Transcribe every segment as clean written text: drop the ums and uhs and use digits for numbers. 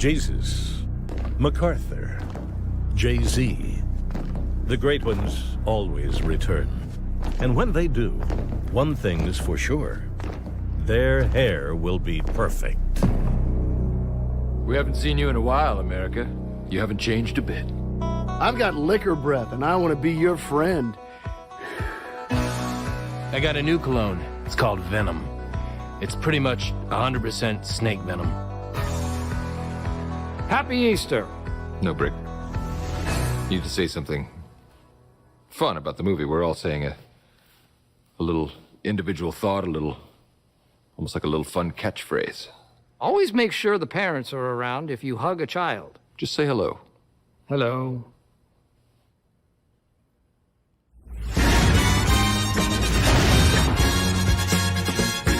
Jesus, MacArthur, Jay-Z. The great ones always return. And when they do, one thing is for sure. Their hair will be perfect. We haven't seen you in a while, America. You haven't changed a bit. I've got liquor breath, and I want to be your friend. I got a new cologne. It's called Venom. It's pretty much 100% snake venom. Happy Easter. No, Brick. You need to say something fun about the movie. We're all saying a little individual thought, almost like a little fun catchphrase. Always make sure the parents are around if you hug a child. Just say hello. Hello.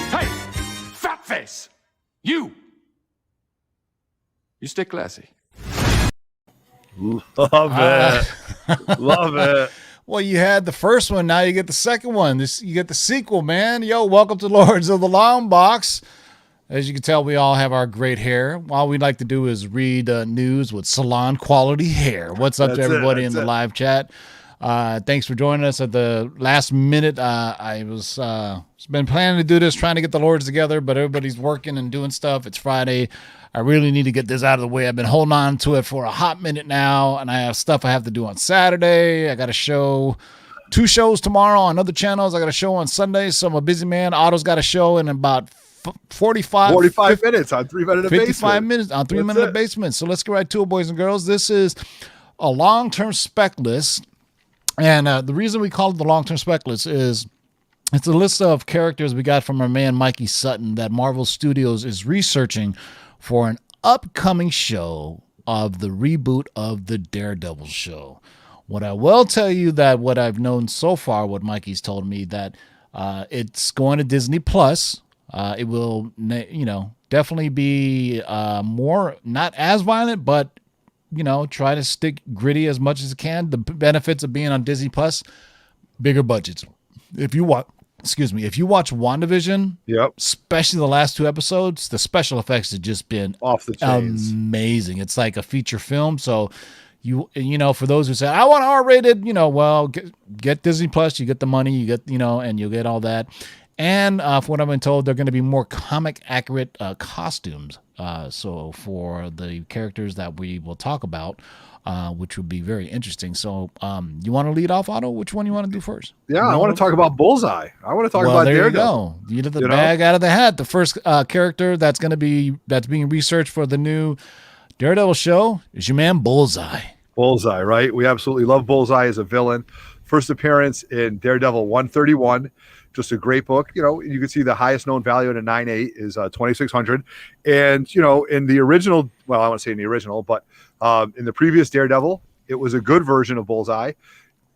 Hey! Fat face! You stay classy. Love it. Love it. Well, you had the first one. Now you get the second one. You get the sequel, man. Yo, welcome to Lords of the Long Box. As you can tell, we all have our great hair. All we'd like to do is read news with salon quality hair. What's up to everybody in the live chat? Thanks for joining us at the last minute. I was been planning to do this, trying to get the Lords together, but everybody's working and doing stuff. It's Friday. I really need to get this out of the way. I've been holding on to it for a hot minute now, and I have stuff I have to do on Saturday. I got a show, 2 shows tomorrow on other channels. I got a show on Sunday, so I'm a busy man. Otto's got a show in about 45 minutes on 3 minute 55 minutes on 3 minute basement. So let's get right to it, boys and girls. This is a long-term spec list. And the reason we call it the long-term spec list is it's a list of characters we got from our man Mikey Sutton that Marvel Studios is researching for an upcoming show of the reboot of the Daredevil show. What I will tell you that what I've known so far, what Mikey's told me, that it's going to Disney Plus. It will, definitely be more, not as violent, but try to stick gritty as much as it can. The benefits of being on Disney Plus, bigger budgets. If you watch WandaVision, yep, especially the last 2 episodes, the special effects have just been off the chains. Amazing. It's like a feature film. So for those who say, I want R-rated, well, get Disney Plus, you get the money, you get, and you'll get all that. And for what I've been told, they're going to be more comic accurate costumes. So for the characters that we will talk about, which would be very interesting. So you want to lead off, Otto? Which one you want to do first? Yeah, I want to talk about Bullseye. I want to talk about there Daredevil. You go. You did the bag out of the hat. The first character that's being researched for the new Daredevil show is your man Bullseye. Bullseye, right? We absolutely love Bullseye as a villain. First appearance in Daredevil 131. Just a great book. You can see the highest known value in a 9.8 is 2,600. And, in the original, well, I want to say in the original, but in the previous Daredevil, it was a good version of Bullseye.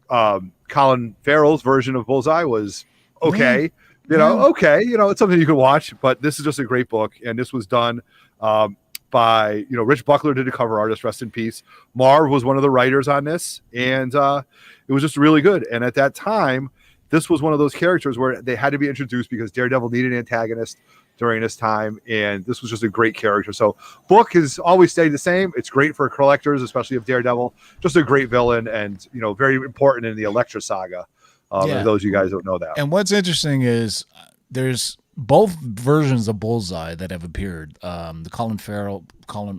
Colin Farrell's version of Bullseye was okay. Okay. It's something you can watch, but this is just a great book. And this was done by, Rich Buckler did a cover artist, rest in peace. Marv was one of the writers on this. And it was just really good. And at that time, this was one of those characters where they had to be introduced because Daredevil needed an antagonist during this time, and this was just a great character. So book has always stayed the same. It's great for collectors, especially of Daredevil. Just a great villain and, very important in the Elektra saga. For those of you guys don't know that. And what's interesting is there's both versions of Bullseye that have appeared. The Colin Farrell,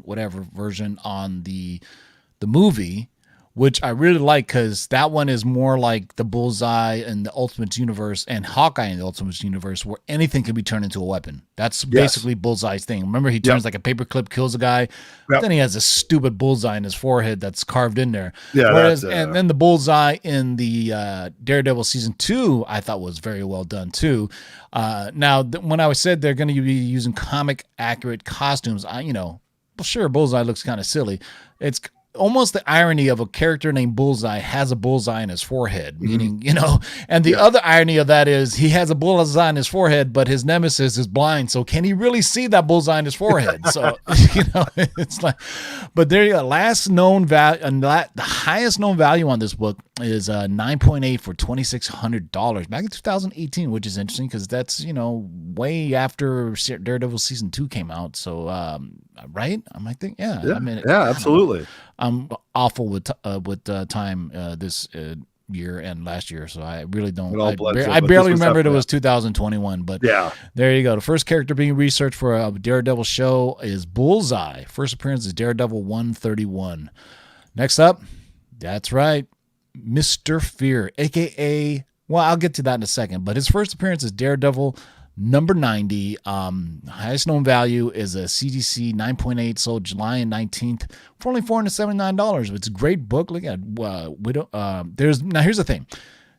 whatever version on the movie, which I really like because that one is more like the Bullseye in the Ultimate Universe and Hawkeye in the Ultimate Universe, where anything can be turned into a weapon. That's basically Bullseye's thing. Remember, he turns like a paperclip, kills a guy. Yep. Then he has a stupid bullseye in his forehead that's carved in there. Yeah, and then the Bullseye in the Daredevil season 2, I thought was very well done too. Now, when I said they're going to be using comic accurate costumes, sure, Bullseye looks kind of silly. almost the irony of a character named Bullseye has a bullseye in his forehead, meaning, and the other irony of that is he has a bullseye in his forehead, but his nemesis is blind. So can he really see that bullseye in his forehead? So, it's like, but there you go. Last known value, and the highest known value on this book is 9.8 for $2,600 back in 2018, which is interesting because that's, way after Daredevil season 2 came out. So, right? I think, yeah. I mean, absolutely. I'm awful with time this year and last year, so I really don't. I barely remembered it was 2021, but yeah, there you go. The first character being researched for a Daredevil show is Bullseye. First appearance is Daredevil 131. Next up, that's right, Mr. Fear, aka, well, I'll get to that in a second, but his first appearance is Daredevil number 90. Highest known value is a CGC 9.8, sold July 19th for only $479. It's a great book. Look at here's the thing.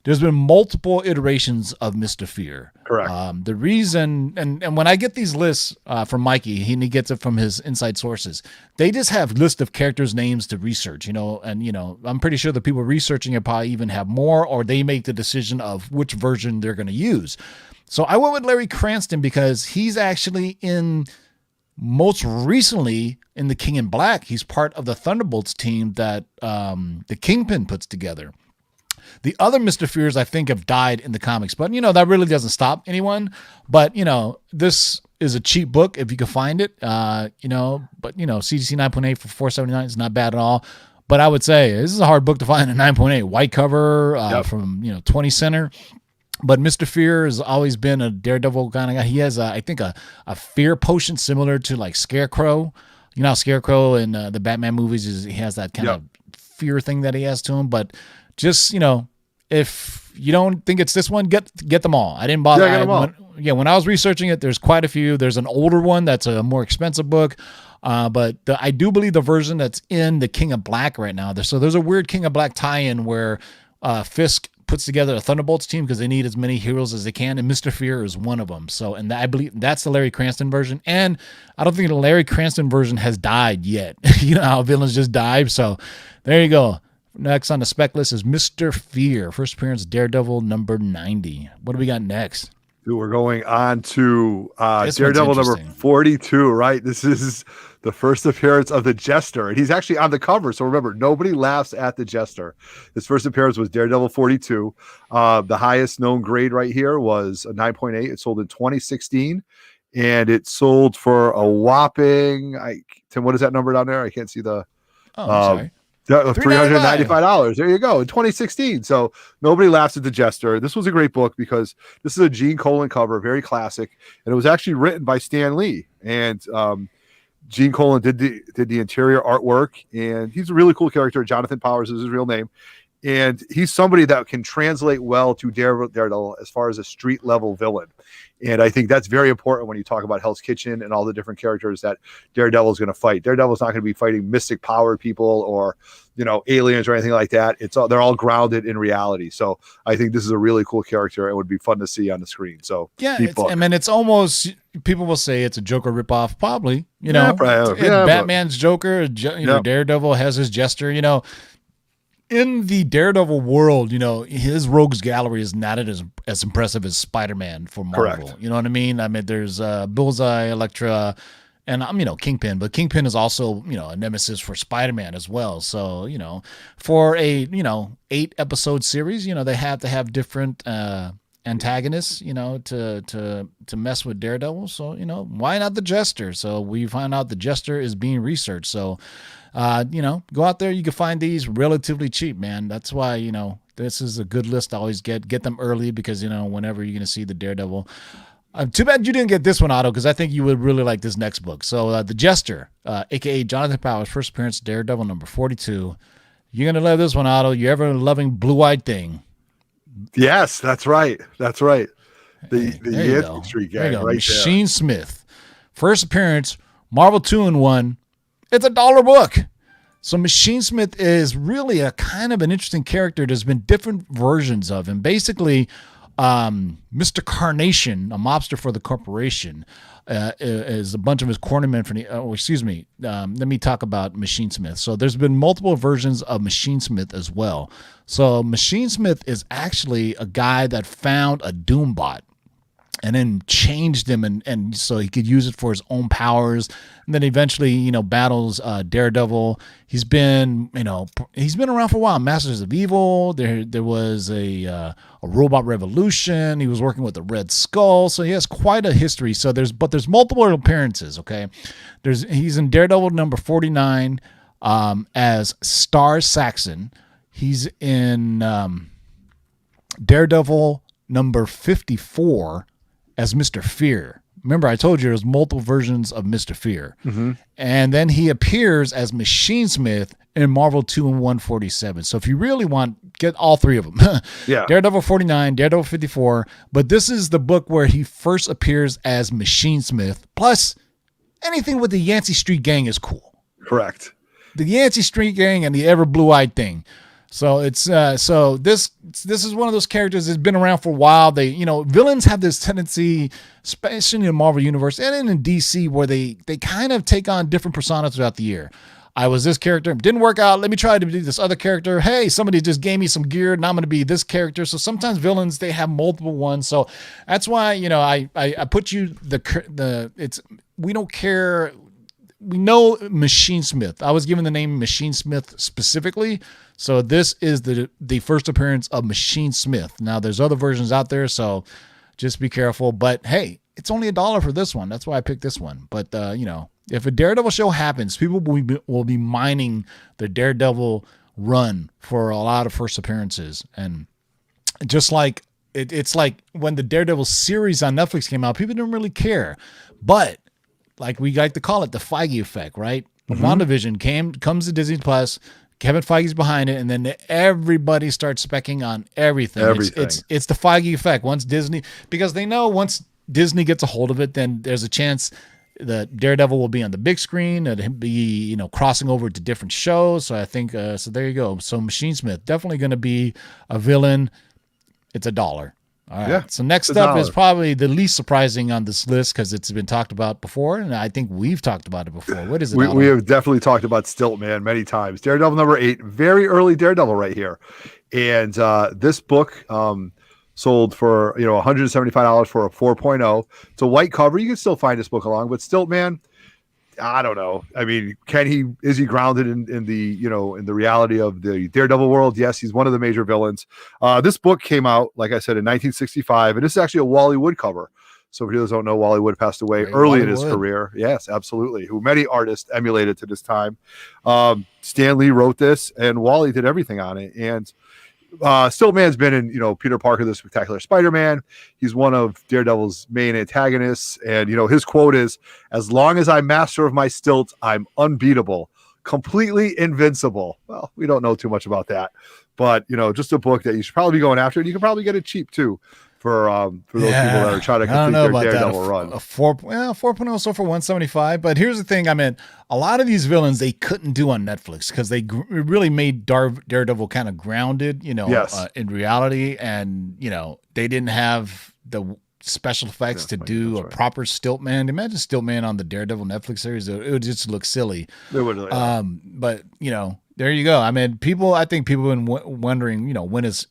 There's been multiple iterations of Mr. Fear. Correct. The reason, and when I get these lists from Mikey, he gets it from his inside sources. They just have lists of characters' names to research, and I'm pretty sure the people researching it probably even have more, or they make the decision of which version they're going to use. So I went with Larry Cranston because he's actually most recently in the King in Black. He's part of the Thunderbolts team that the Kingpin puts together. The other Mr. Fears, I think, have died in the comics, but that really doesn't stop anyone. But this is a cheap book if you can find it. But CGC 9.8 for $479 is not bad at all. But I would say this is a hard book to find, a 9.8 white cover from 20 Center. But Mr. Fear has always been a Daredevil kind of guy. He has, I think, a fear potion similar to like Scarecrow. How Scarecrow in the Batman movies he has that kind of fear thing that he has to him. But just, if you don't think it's this one, get them all. I didn't bother. Get them all. When I was researching it, there's quite a few. There's an older one that's a more expensive book. But I do believe the version that's in the King of Black right now. So there's a weird King of Black tie-in where Fisk puts together a Thunderbolts team because they need as many heroes as they can, and Mr. Fear is one of them. So, and I believe that's the Larry Cranston version, and I don't think the Larry Cranston version has died yet. You know how villains just die. So, there you go. Next on the spec list is Mr. Fear. First appearance, Daredevil number 90. What do we got next? Dude, we're going on to Daredevil number 42, right? This is the first appearance of the Jester, and he's actually on the cover. So remember, nobody laughs at the Jester. His first appearance was Daredevil 42. The highest known grade right here was a 9.8. It sold in 2016, and it sold for a whopping, Tim, what is that number down there? I can't see the... Oh, I'm sorry. $395. There you go. In 2016. So nobody laughs at the Jester. This was a great book because this is a Gene Colan cover, very classic, and it was actually written by Stan Lee. And Gene Colan did the interior artwork, and he's a really cool character. Jonathan Powers is his real name, and he's somebody that can translate well to Daredevil as far as a street level villain. And I think that's very important when you talk about Hell's Kitchen and all the different characters that Daredevil is going to fight. Daredevil's not going to be fighting mystic powered people or, aliens or anything like that. They're all grounded in reality. So I think this is a really cool character. It would be fun to see on the screen. So yeah, it's almost, people will say it's a Joker ripoff, probably. Batman's Joker, Daredevil has his Jester. In the Daredevil world, his rogues gallery is not as impressive as Spider-Man for Marvel. Correct. You know what I mean? there's Bullseye, Elektra, and Kingpin, but Kingpin is also, a nemesis for Spider-Man as well. So, for a, 8-episode series, they have to have different antagonists, to mess with Daredevil. So, why not the Jester? So we find out the Jester is being researched. So, go out there. You can find these relatively cheap, man. That's why, this is a good list to always get them early because, whenever you're going to see the Daredevil. Too bad you didn't get this one, Otto, because I think you would really like this next book. So the Jester, a.k.a. Jonathan Powers, first appearance, Daredevil number 42. You're going to love this one, Otto. You're ever loving Blue-Eyed Thing. Yes, that's right. That's right. The Anthony Street guy right Machine Smith. First appearance, Marvel 2-in-1. It's $1 book. So Machine Smith is really a kind of an interesting character. There's been different versions of him. Basically, Mr. Carnation, a mobster for the corporation, is a bunch of his cornermen for let me talk about Machine Smith. So there's been multiple versions of Machine Smith as well. So Machine Smith is actually a guy that found a Doombot and then changed him and so he could use it for his own powers. And then eventually, battles Daredevil. He's been around for a while. Masters of Evil. There was a Robot Revolution. He was working with the Red Skull. So he has quite a history. So there's multiple appearances. Okay, he's in Daredevil number 49 as Star Saxon. He's in Daredevil number 54 as Mr. Fear. Remember, I told you there's multiple versions of Mr. Fear. Mm-hmm. And then he appears as Machine Smith in Marvel 2 and 147. So if you really want, get all three of them. Yeah. Daredevil 49, Daredevil 54. But this is the book where he first appears as Machine Smith. Plus, anything with the Yancey Street Gang is cool. Correct. The Yancey Street Gang and the Ever Blue-Eyed Thing. So it's this is one of those characters that's been around for a while. They villains have this tendency, especially in the Marvel universe and in DC, where they kind of take on different personas throughout the year. I was this character, didn't work out. Let me try to be this other character. Hey, somebody just gave me some gear, and I'm going to be this character. So sometimes villains, they have multiple ones. So that's why I put you we don't care. We know Machine Smith. I was given the name Machine Smith specifically. So this is the first appearance of Machine Smith. Now there's other versions out there, so just be careful. But hey, it's only $1 for this one. That's why I picked this one. But if a Daredevil show happens, people will be mining the Daredevil run for a lot of first appearances. And just like it's like when the Daredevil series on Netflix came out, people didn't really care. But like we like to call it the Feige effect, right? Mm-hmm. WandaVision comes to Disney Plus. Kevin Feige's behind it, and then everybody starts specking on everything. It's the Feige effect. Because they know once Disney gets a hold of it, then there's a chance that Daredevil will be on the big screen and be crossing over to different shows. So I think so. There you go. So Machine Smith definitely going to be a villain. It's $1. All right. Yeah, so next up is probably the least surprising on this list because it's been talked about before, and I think we've talked about it before. What is it? We have definitely talked about Stilt Man many times. Daredevil number 8, very early Daredevil right here, and this book sold for $175 for a 4.0. It's a white cover. You can still find this book along, but Stilt Man, I don't know. I mean, is he grounded in the in the reality of the Daredevil world? Yes, he's one of the major villains. This book came out, like I said, in 1965, and this is actually a Wally Wood cover. So if you don't know, Wally Wood passed away early in his career. Yes, absolutely. Who many artists emulated to this time. Stan Lee wrote this, and Wally did everything on it. And Stilt Man's been in, Peter Parker, the Spectacular Spider-Man. He's one of Daredevil's main antagonists. And, his quote is, "As long as I'm master of my stilt, I'm unbeatable, completely invincible." Well, we don't know too much about that, but, just a book that you should probably be going after. And you can probably get it cheap too for those people that are trying to complete their Daredevil run. A 4.0 sold for $175. But here's the thing. I mean, a lot of these villains they couldn't do on Netflix because they really made Daredevil kind of grounded, in reality. And, they didn't have the special effects to do a proper Stilt Man. Imagine Stilt Man on the Daredevil Netflix series. It would just look silly. It would. But, there you go. I mean, I think people have been wondering, when is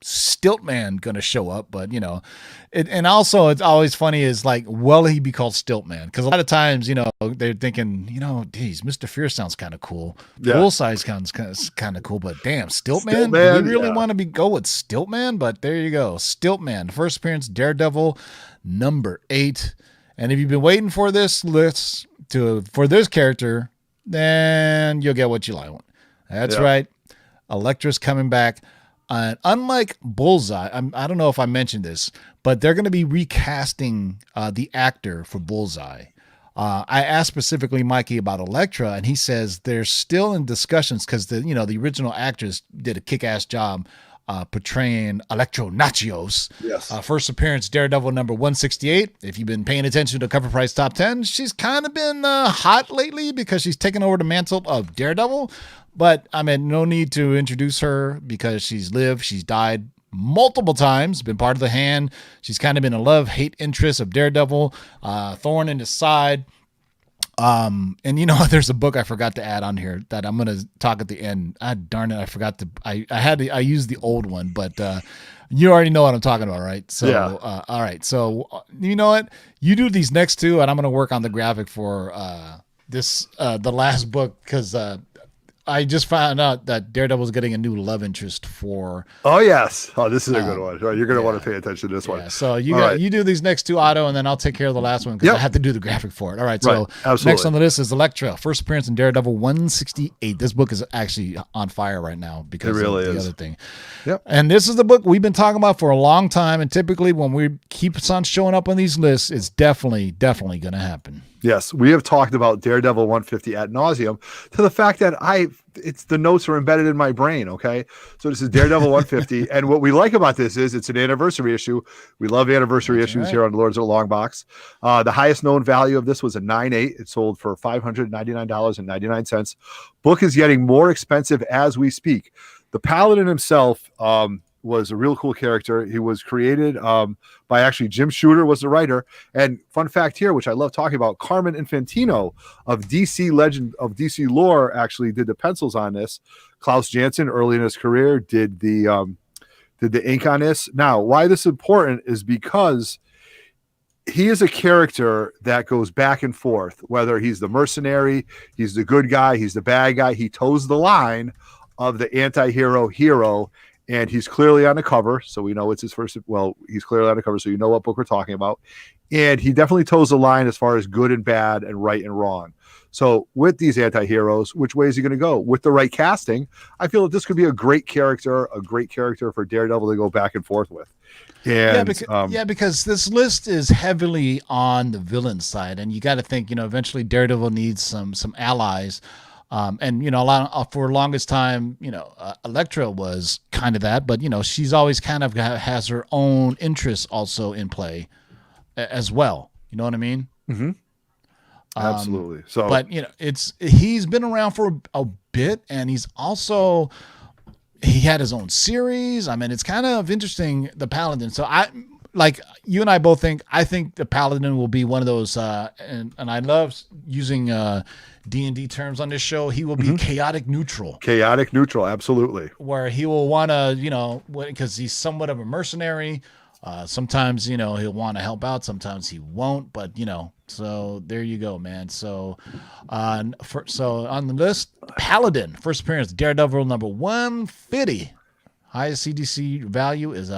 Stilt Man going to show up? But, and also it's always funny is like, will he be called Stilt Man? Because a lot of times, they're thinking, geez, Mr. Fear sounds kind of cool. Yeah. Bullseye sounds kind of cool, but damn, Stilt Man? Do we really want to go with Stilt Man? But there you go. Stilt Man, first appearance, Daredevil, number 8. And if you've been waiting for this list for this character, then you'll get what you like. That's right. Elektra's coming back. Unlike Bullseye, I don't know if I mentioned this, but they're going to be recasting the actor for Bullseye. I asked specifically Mikey about Elektra, and he says they're still in discussions because the original actress did a kick-ass job portraying Electro Nachios. Yes. First appearance, Daredevil number 168. If you've been paying attention to Cover Price Top 10, she's kind of been hot lately because she's taken over the mantle of Daredevil. But I mean, no need to introduce her because she's died. multiple times, been part of the Hand. She's kind of been a love-hate interest of Daredevil, thorn in his side. And there's a book I forgot to add on here that I'm going to talk at the end. Darn it. I forgot to, I used the old one, but, you already know what I'm talking about, right? So, yeah. All right. So you know what, you do these next two and I'm going to work on the graphic for, the last book. Cause, I just found out that Daredevil's getting a new love interest for. Oh yes. Oh, this is a good one. You're going to want to pay attention to this one. So you do these next two, Otto, and then I'll take care of the last one because I have to do the graphic for it. All right. So next on the list is Elektra, first appearance in Daredevil 168. This book is actually on fire right now because of the other thing. Yep. And this is the book we've been talking about for a long time. And typically when we keeps on showing up on these lists, it's definitely going to happen. Yes, we have talked about Daredevil 150 ad nauseum to the fact that it's the notes are embedded in my brain. Okay, so this is Daredevil 150, and what we like about this is it's an anniversary issue. We love anniversary issues here on Lords of the Long Box. The highest known value of this was a 9.8. It sold for $599.99. Book is getting more expensive as we speak. The Paladin himself was a real cool character. He was created by actually Jim Shooter was the writer. And fun fact here, which I love talking about, Carmen Infantino of DC Legend of DC Lore actually did the pencils on this. Klaus Janson early in his career did the ink on this. Now, why this is important is because he is a character that goes back and forth, whether he's the mercenary, he's the good guy, he's the bad guy. He toes the line of the anti-hero hero. And he's clearly on the cover, so we know it's his first. Well, he's clearly on the cover, so you know what book we're talking about. And he definitely toes the line as far as good and bad and right and wrong. So with these anti-heroes, which way is he going to go? With the right casting, I feel that this could be a great character for Daredevil to go back and forth with. And, because this list is heavily on the villain side, and you got to think, eventually Daredevil needs some allies. And for the longest time, Elektra was kind of that, but she's always kind of has her own interests also in play as well. You know what I mean? Mm-hmm. Absolutely. So, but he's been around for a bit, and he had his own series. I mean, it's kind of interesting, the Paladin. So like you and I both think the Paladin will be one of those, and I love using D&D terms on this show. He will be chaotic neutral. Chaotic neutral, absolutely. Where he will want to, because he's somewhat of a mercenary. Sometimes, he'll want to help out. Sometimes he won't. But, so there you go, man. So, so on the list, Paladin, first appearance, Daredevil number 150. Highest CDC value is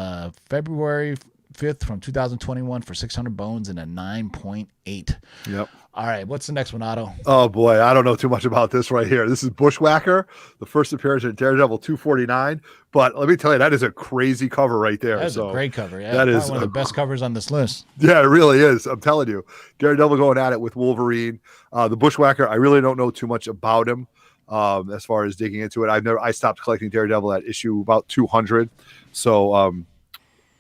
February 5th from 2021 for 600 bones and a 9.8. Yep. All right, what's the next one, Otto? Oh boy, I don't know too much about this right here. This is Bushwacker, the first appearance in Daredevil 249. But let me tell you, that is a crazy cover right there. That's a great cover. Yeah, that is one of the best covers on this list. Yeah, it really is. I'm telling you, Daredevil going at it with Wolverine. The Bushwacker, I really don't know too much about him as far as digging into it. I stopped collecting Daredevil at issue about 200, so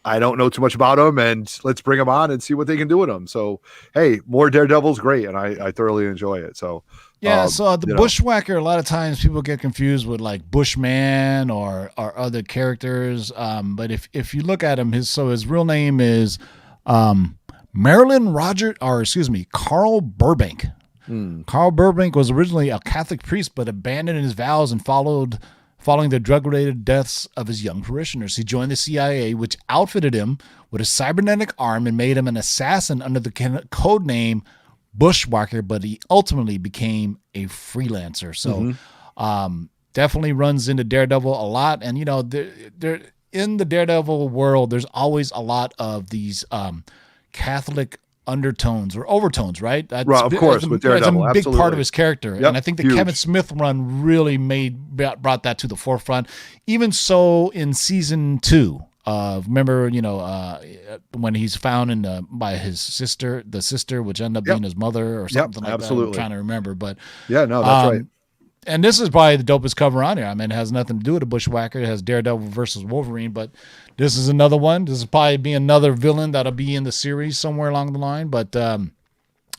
I don't know too much about him, and let's bring him on and see what they can do with him. So, hey, more Daredevil's great, and I thoroughly enjoy it. So, so the Bushwacker, a lot of times people get confused with like Bushman or other characters. But if you look at him, his real name is Carl Burbank. Carl Burbank was originally a Catholic priest, but abandoned his vows and following the drug-related deaths of his young parishioners. He joined the CIA, which outfitted him with a cybernetic arm and made him an assassin under the code name Bushwacker, but he ultimately became a freelancer. So definitely runs into Daredevil a lot. And, they're in the Daredevil world, there's always a lot of these Catholic undertones or overtones, right? That's, right, of course, with Daredevil, that's a big absolutely. part of his character. Yep, and I think the huge. Kevin Smith run really brought that to the forefront. Even so, in season 2, remember, when he's found by his sister, which ended up being his mother or something like absolutely. that. I'm trying to remember, but yeah, no, that's right. And this is probably the dopest cover on here. I mean, it has nothing to do with the Bushwacker. It has Daredevil versus Wolverine, but this is another one. This is probably be another villain that'll be in the series somewhere along the line. But there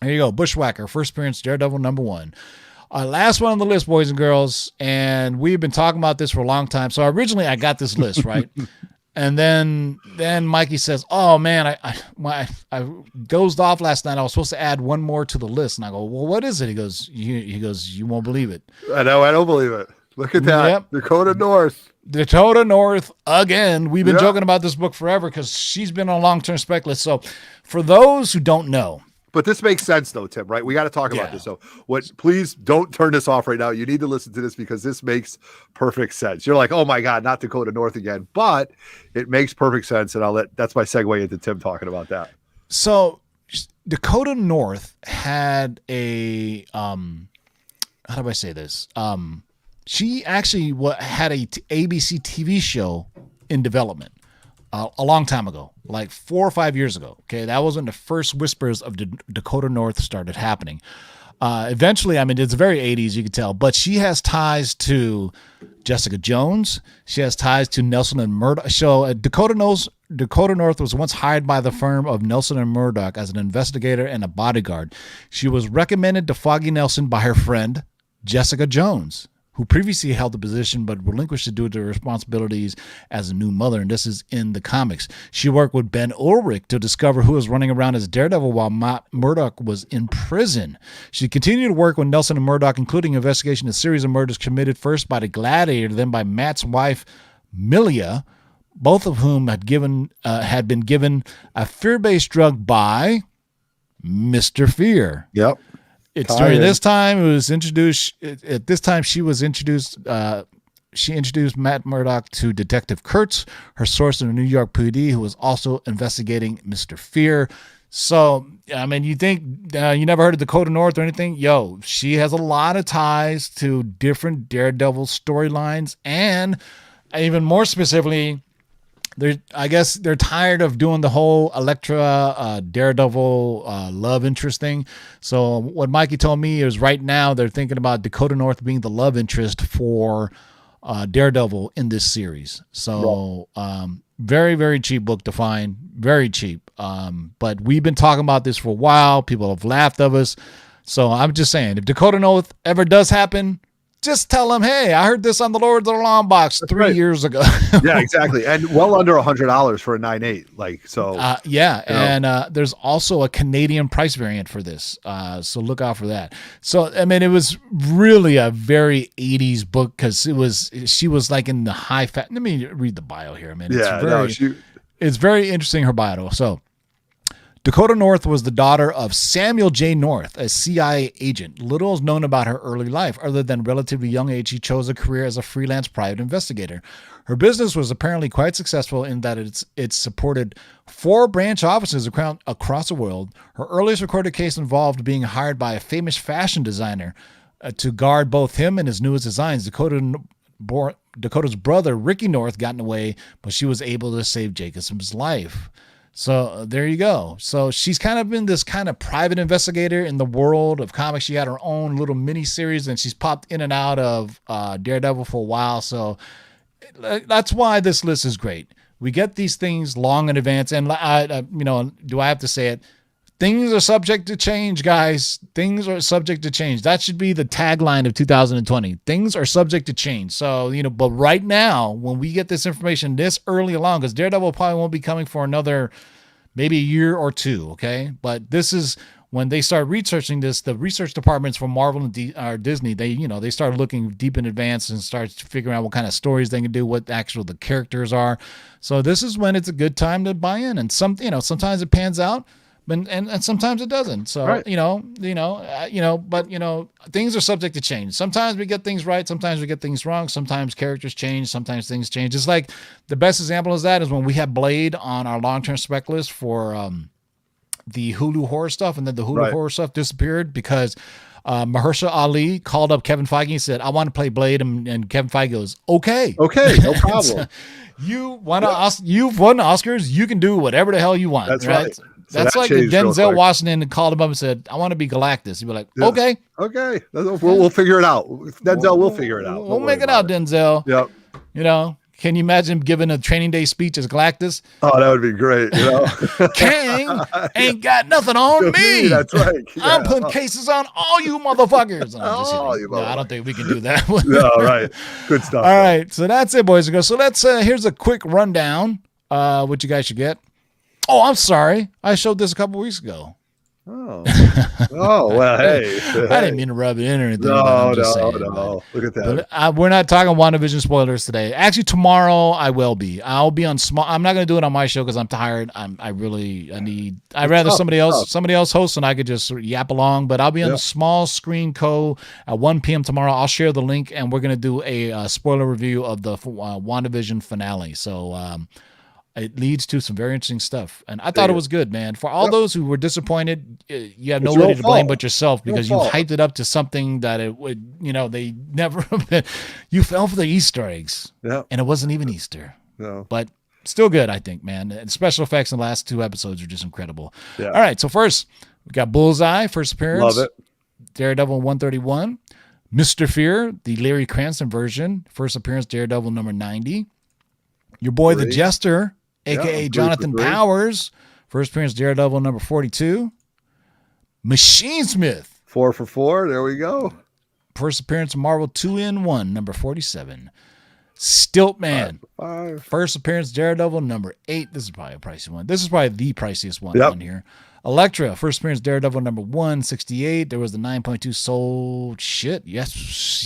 you go. Bushwacker, first appearance, Daredevil number 1. Last one on the list, boys and girls. And we've been talking about this for a long time. So originally I got this list, right? And then Mikey says, "Oh man, I dozed off last night. I was supposed to add one more to the list." And I go, "Well, what is it?" He goes, "You won't believe it." I know. I don't believe it. Look at that. Yep. Dakota North. Dakota North again. We've been joking about this book forever because she's been on a long-term spec list. So for those who don't know, but this makes sense though, Tim, right? We got to talk about this. So please don't turn this off right now. You need to listen to this because this makes perfect sense. You're like, oh my God, not Dakota North again, but it makes perfect sense. And that's my segue into Tim talking about that. So Dakota North had a, how do I say this? She actually had a ABC TV show in development a long time ago, like 4 or 5 years ago. Okay, that was when the first whispers of Dakota North started happening. Eventually, I mean, it's very 80s, you can tell, but she has ties to Jessica Jones. She has ties to Nelson and Murdoch. So Dakota North was once hired by the firm of Nelson and Murdoch as an investigator and a bodyguard. She was recommended to Foggy Nelson by her friend Jessica Jones, who previously held the position but relinquished it due to her responsibilities as a new mother, and this is in the comics. She worked with Ben Ulrich to discover who was running around as Daredevil while Murdoch was in prison. She continued to work with Nelson and Murdoch, including investigation of a series of murders committed first by the Gladiator, then by Matt's wife, Milia, both of whom had been given a fear-based drug by Mr. Fear. Yep. It's during this time it was introduced. At this time, she introduced Matt Murdock to Detective Kurtz, her source in the New York PD, who was also investigating Mr. Fear. So, I mean, you think you never heard of Dakota North or anything? Yo, she has a lot of ties to different Daredevil storylines, and even more specifically, I guess they're tired of doing the whole Elektra, Daredevil love interest thing. So what Mikey told me is right now they're thinking about Dakota North being the love interest for Daredevil in this series. So very, very cheap book to find. Very cheap. But we've been talking about this for a while. People have laughed of us. So I'm just saying, if Dakota North ever does happen, just tell them, hey, I heard this on the Lord of the Long box 3 years ago. Yeah, exactly. And well under $100 for a 9.8. Like, so. Yeah. And there's also a Canadian price variant for this. So look out for that. So, I mean, it was really a very 80s book because she was like in the high fat. Let me read the bio here. I mean, it's very interesting, her bio. So, Dakota North was the daughter of Samuel J. North, a CIA agent. Little is known about her early life. Other than relatively young age, she chose a career as a freelance private investigator. Her business was apparently quite successful in that it supported 4 branch offices across the world. Her earliest recorded case involved being hired by a famous fashion designer to guard both him and his newest designs. Dakota's brother, Ricky North, got in the way, but she was able to save Jacobson's life. So there you go. So she's kind of been this kind of private investigator in the world of comics. She had her own little mini series, and she's popped in and out of Daredevil for a while. So that's why this list is great. We get these things long in advance, and do I have to say it? Things are subject to change, guys. Things are subject to change. That should be the tagline of 2020. Things are subject to change. So, but right now, when we get this information this early along, because Daredevil probably won't be coming for another maybe a year or two, okay? But this is when they start researching this, the research departments from Marvel and Disney, they start looking deep in advance and start figuring out what kind of stories they can do, what the characters are. So this is when it's a good time to buy in. And sometimes it pans out. And sometimes it doesn't. So, right. But things are subject to change. Sometimes we get things right. Sometimes we get things wrong. Sometimes characters change. Sometimes things change. Just like the best example of that is when we had Blade on our long-term spec list for the Hulu horror stuff. And then the Hulu horror stuff disappeared because Mahershala Ali called up Kevin Feige and said, I want to play Blade. And Kevin Feige goes, okay, no problem. You've won Oscars. You can do whatever the hell you want. That's right. So that's like if Denzel Washington called him up and said, I want to be Galactus. He'd be like, okay. We'll figure it out. Denzel, we'll figure it out. We'll make it out, Denzel. Yep. Can you imagine giving a training day speech as Galactus? Oh, that would be great. Kang ain't got nothing on me. That's right. Yeah. I'm putting cases on all you motherfuckers. I don't think we can do that one. No, right. Good stuff. All right. So that's it, boys and girls. So let's, here's a quick rundown what you guys should get. Oh, I'm sorry. I showed this a couple weeks ago. Oh, well, hey. I didn't mean to rub it in or anything. No. Look at that. But, we're not talking WandaVision spoilers today. Actually, tomorrow I will be. I'll be on small. I'm not going to do it on my show because I'm tired. I'd rather somebody else host and I could just yap along. But I'll be on the Small Screen Co. at 1 p.m. tomorrow. I'll share the link and we're going to do a spoiler review of the WandaVision finale. So, it leads to some very interesting stuff. And I thought it was good, man. For all those who were disappointed, you have nobody to blame but yourself because you hyped it up to something that it would, they never you fell for the Easter eggs. Yeah. And it wasn't even Easter. No. But still good, I think, man. And special effects in the last 2 episodes are just incredible. Yeah. All right. So first, we got Bullseye, first appearance. Love it. Daredevil 131. Mr. Fear, the Larry Cranston version, first appearance, Daredevil number 90. Your boy, the Jester, a.k.a. Jonathan Powers. First appearance, Daredevil number 42. Machine Smith. 4 for 4. There we go. First appearance, Marvel 2-in-1, number 47. Stilt Man. 5. First appearance, Daredevil number 8. This is probably a pricey one. This is probably the priciest one on here. Elektra. First appearance, Daredevil number 168. There was the 9.2 sold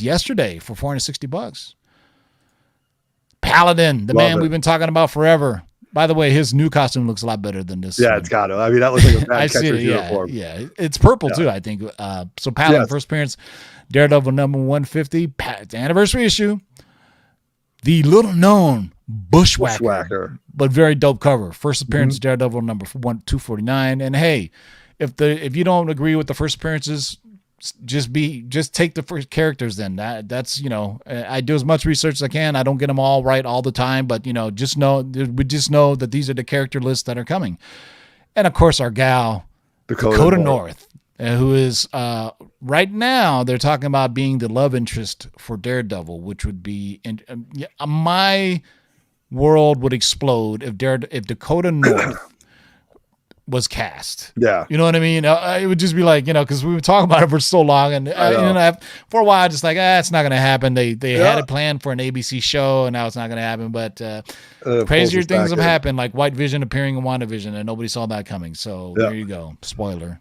yesterday for $460. Paladin, the man we've been talking about forever. By the way, his new costume looks a lot better than this. Yeah, it's got to. I mean, that looks like a bad catcher's uniform. Yeah, it's purple too, I think. So Paladin, first appearance, Daredevil number 150, anniversary issue. The little known Bushwacker, but very dope cover. First appearance, Daredevil number 249. And hey, if you don't agree with the first appearances, just take the first characters then. That's I do as much research as I can. I don't get them all right all the time, but just know that these are the character lists that are coming. And of course our gal Dakota North, who is right now they're talking about being the love interest for Daredevil, which would be my world would explode if Dakota North was cast. Yeah. You know what I mean? It would just be like, because we were talking about it for so long and for a while, just like, it's not going to happen. They had it planned for an ABC show and now it's not going to happen. But crazier things have happened, like White Vision appearing in WandaVision and nobody saw that coming. So there you go. Spoiler.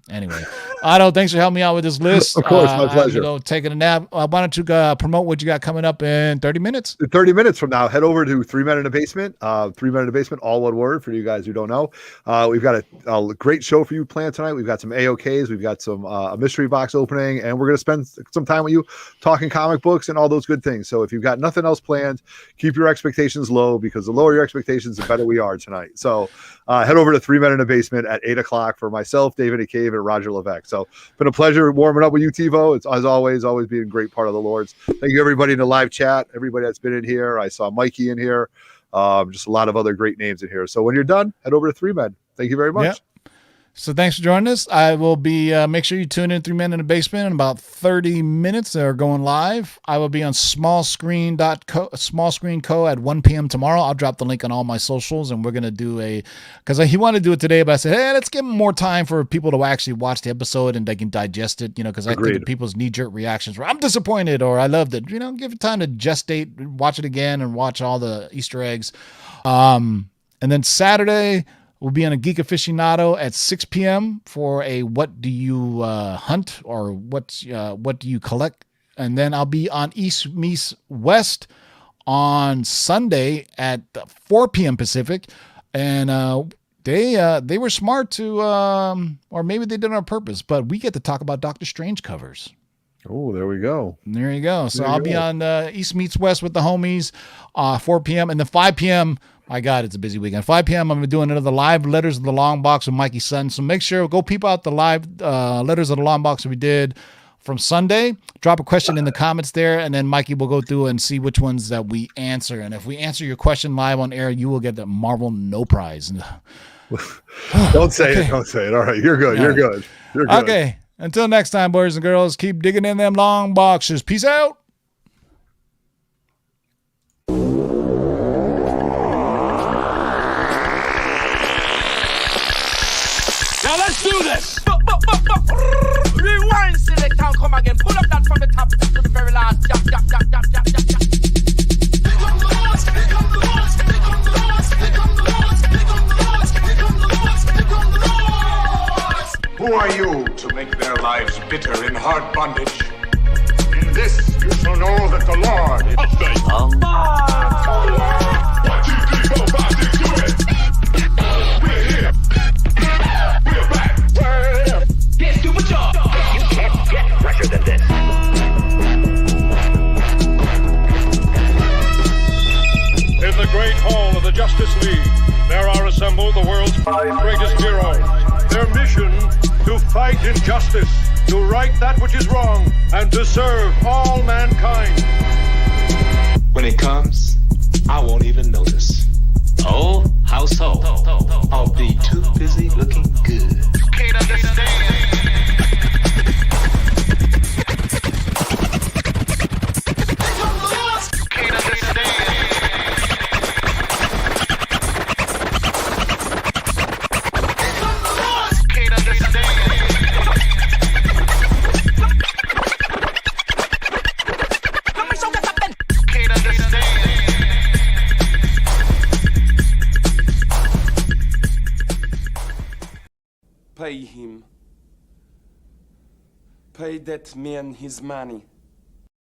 Anyway, Otto, thanks for helping me out with this list. Of course, my pleasure. Taking a nap. Why don't you promote what you got coming up in 30 minutes? 30 minutes from now, head over to 3 Men in a Basement. 3 Men in a Basement, all one word for you guys who don't know. We've got a great show for you planned tonight. We've got some AOKs. We've got some a mystery box opening, and we're going to spend some time with you talking comic books and all those good things. So if you've got nothing else planned, keep your expectations low because the lower your expectations, the better we are tonight. So head over to 3 Men in a Basement at 8 o'clock for myself, David A. Cave, and Roger Levesque. So been a pleasure warming up with you, TiVo. It's as always being a great part of the Lord's. Thank you, everybody in the live chat, everybody that's been in here. I saw Mikey in here. Just a lot of other great names in here. So when you're done, head over to 3 Men. Thank you very much. Yep. So thanks for joining us. I will be, make sure you tune in 3 Men in the Basement in about 30 minutes. They're going live. I will be on Small Screen Co at 1 p.m. tomorrow. I'll drop the link on all my socials and we're going to do because he wanted to do it today, but I said, hey, let's give him more time for people to actually watch the episode and they can digest it, because I think people's knee-jerk reactions were, I'm disappointed or I loved it. Give it time to gestate, watch it again and watch all the Easter eggs. And then Saturday, we'll be on a Geek Aficionado at 6 p.m. for a What Do You Hunt or What Do You Collect? And then I'll be on East Meets West on Sunday at 4 p.m. Pacific. And they were smart to, or maybe they did it on purpose, but we get to talk about Doctor Strange covers. Oh, there we go. There you go. So I'll be on East Meets West with the homies, 4 p.m. And then 5 p.m., my God, it's a busy weekend. 5 p.m., I'm doing another live Letters of the Long Box with Mikey Sutton. So make sure, go peep out the live Letters of the Long Box we did from Sunday. Drop a question in the comments there, and then Mikey will go through and see which ones that we answer. And if we answer your question live on air, you will get the Marvel No Prize. Don't say it. Don't say it. All right, you're good. You're good. You're good. Okay. Until next time, boys and girls, keep digging in them long boxes. Peace out. Now let's do this. Rewind, select, and come again. Pull up that from the top to the very last. Jump, jump, jump, jump, jump, jump, jump. hard bondage. In this you shall know that the Lord is faithful. 1, 2, 3, 4, 5, 6, do it! We're here! We're back! We're here! Can't do my job. You can't get fresher than this. In the great hall of the Justice League, there are assembled the world's 5 greatest heroes. Their mission, to fight injustice, to right that which is wrong, and to serve all mankind. When it comes, I won't even notice. Oh, how so? I'll be too busy looking good. You can't understand. You can't understand. Pay him. Pay that man his money.